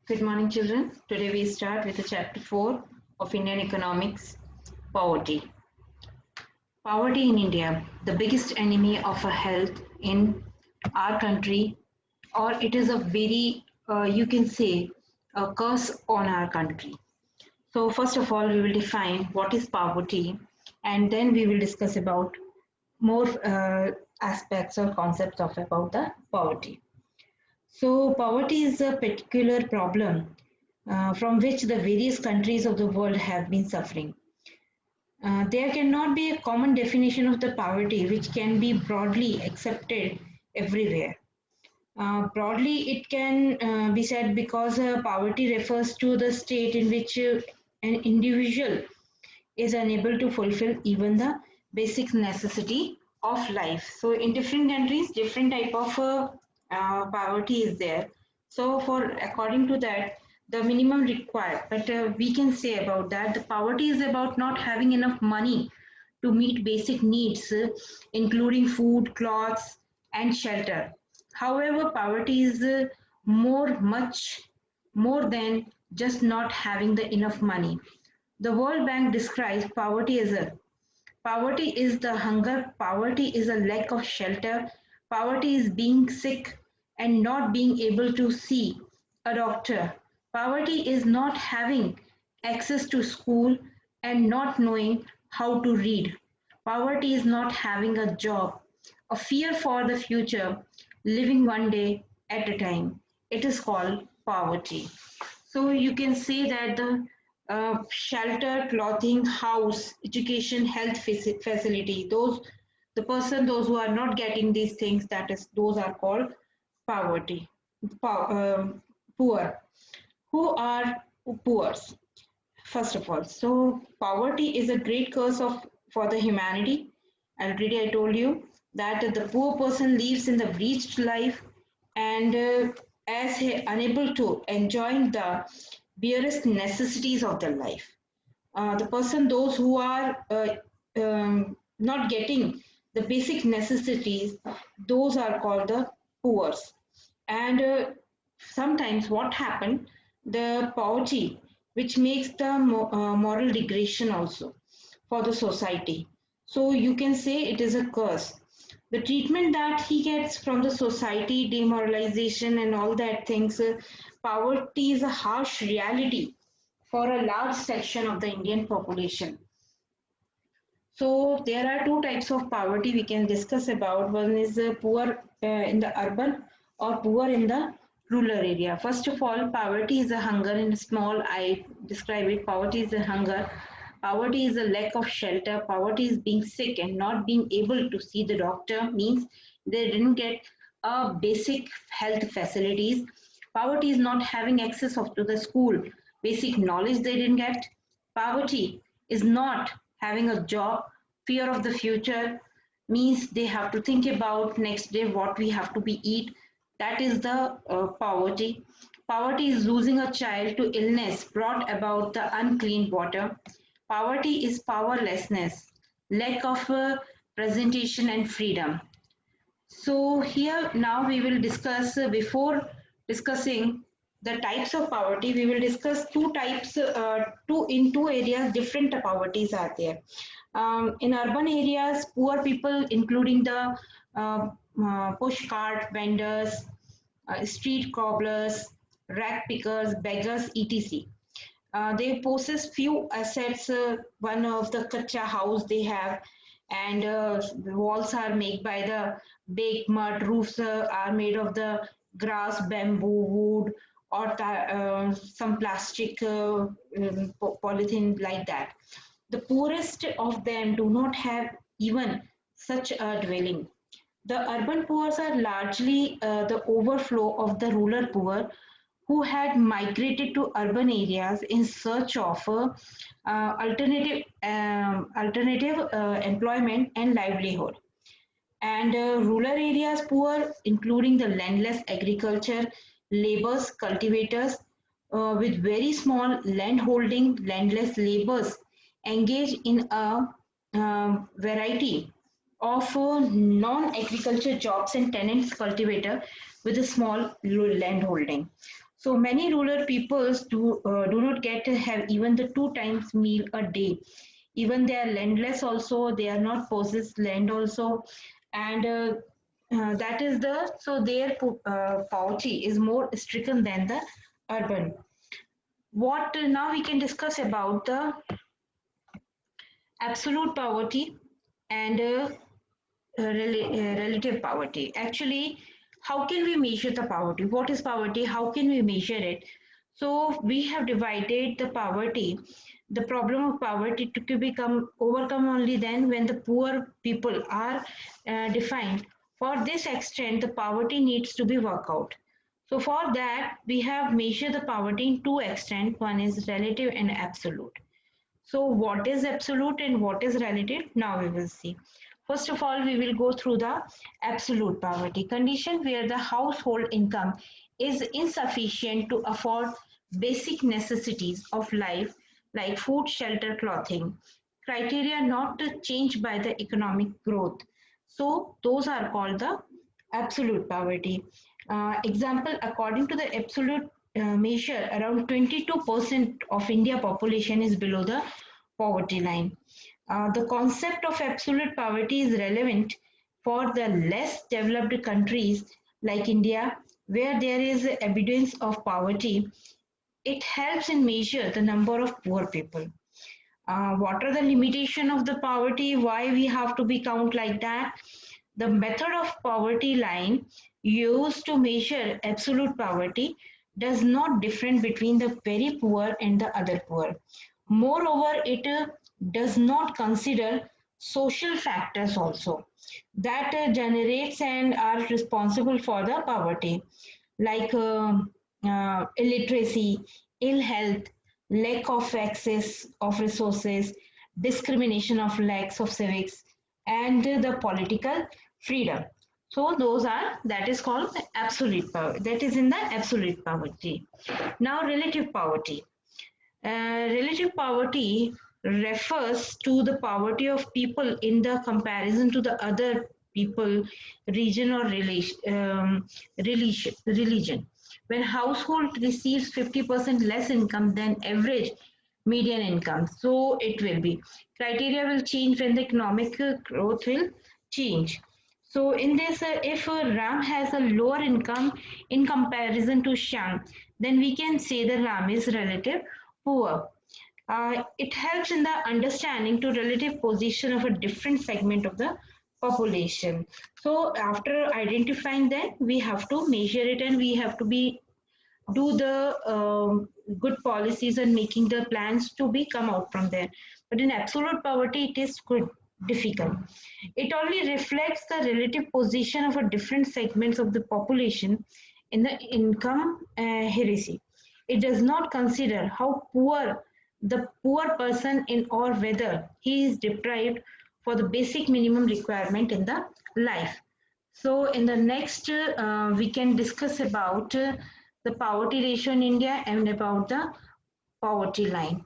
Good morning, children. Today we start with the chapter 4 of Indian economics, poverty. Poverty in India, the biggest enemy of our health in our country, or it is a very, you can say, a curse on our country. So first of all, we will define what is poverty, and then we will discuss about more aspects or concepts of about the poverty. So, poverty is a particular problem from which the various countries of the world have been suffering. There cannot be a common definition of the poverty which can be broadly accepted everywhere. Broadly, it can be said because poverty refers to the state in which an individual is unable to fulfill even the basic necessity of life. So in different countries, different type of poverty is there. So for according to that, the minimum required, but we can say about that the poverty is about not having enough money to meet basic needs, including food, clothes, and shelter. However, poverty is much more than just not having the enough money. The World Bank describes poverty as a poverty is the hunger, poverty is a lack of shelter, poverty is being sick and not being able to see a doctor. Poverty is not having access to school and not knowing how to read. Poverty is not having a job, a fear for the future, living one day at a time. It is called poverty. So you can say that the shelter, clothing, house, education, health facility, those who are not getting these things, that is, those are called poverty, poor. Who are poor? First of all, so poverty is a great curse of for the humanity. Already I told you that the poor person lives in the breached life and as he unable to enjoy the barest necessities of their life. The person, those who are not getting the basic necessities, those are called the poor. And sometimes what happened, the poverty, which makes the moral degradation also for the society. So you can say it is a curse. The treatment that he gets from the society, demoralization and all that things, poverty is a harsh reality for a large section of the Indian population. So there are two types of poverty we can discuss about. One is poor in the urban or poor in the rural area. First of all, poverty is a hunger in small. I describe it. Poverty is a hunger. Poverty is a lack of shelter. Poverty is being sick and not being able to see the doctor. Means they didn't get basic health facilities. Poverty is not having access of to the school. Basic knowledge they didn't get. Poverty is not having a job. Fear of the future means they have to think about next day what we have to be eat. That is the poverty. Poverty is losing a child to illness brought about the unclean water. Poverty is powerlessness, lack of presentation and freedom. So here now we will discuss, before discussing the types of poverty, we will discuss two types, two areas different poverties are there. In urban areas, poor people including the uh, push cart vendors, street cobblers, rag pickers, beggars, etc. They possess few assets. One of the kacha house they have, and the walls are made by the baked mud. Roofs are made of the grass, bamboo, wood, or some plastic polythene like that. The poorest of them do not have even such a dwelling. The urban poor are largely the overflow of the rural poor who had migrated to urban areas in search of alternative employment and livelihood. And rural areas poor, including the landless agriculture, laborers, cultivators with very small land holding, landless laborers engage in a variety of non-agriculture jobs and tenants cultivator with a small land holding. So many rural peoples do not get to have even the two times meal a day. Even they are landless also, they are not possessed land also, and that is the so their poverty is more stricken than the urban. What now we can discuss about the absolute poverty and relative poverty. Actually, how can we measure the poverty? What is poverty? How can we measure it? So we have divided the poverty, the problem of poverty to become overcome only then when the poor people are defined. For this extent, the poverty needs to be worked out. So for that, we have measured the poverty in two extent. One is relative and absolute. So what is absolute and what is relative? Now we will see. First of all, we will go through the absolute poverty condition where the household income is insufficient to afford basic necessities of life like food, shelter, clothing. Criteria not changed by the economic growth. So those are called the absolute poverty. Example, according to the absolute measure, around 22% of India population is below the poverty line. The concept of absolute poverty is relevant for the less developed countries like India, where there is evidence of poverty. It helps in measure the number of poor people. What are the limitation of the poverty? Why we have to be count like that? The method of poverty line used to measure absolute poverty does not different between the very poor and the other poor. Moreover, it does not consider social factors also that generates and are responsible for the poverty like illiteracy, ill health, lack of access of resources, discrimination of lacks of civics, and the political freedom. So those are that is called absolute power. That is in the absolute poverty. Now relative poverty. Relative poverty refers to the poverty of people in the comparison to the other people, region or religion. When household receives 50% less income than average median income, so it will be. Criteria will change when the economic growth will change. So in this, if Ram has a lower income in comparison to Shyam, then we can say the Ram is relative poor. It helps in the understanding to relative position of a different segment of the population. So after identifying that, we have to measure it and we have to be do the good policies and making the plans to be come out from there. But in absolute poverty, it is good difficult. It only reflects the relative position of a different segments of the population in the income hierarchy. It does not consider how poor the poor person in or whether he is deprived for the basic minimum requirement in the life. So in the next, we can discuss about the poverty ratio in India and about the poverty line.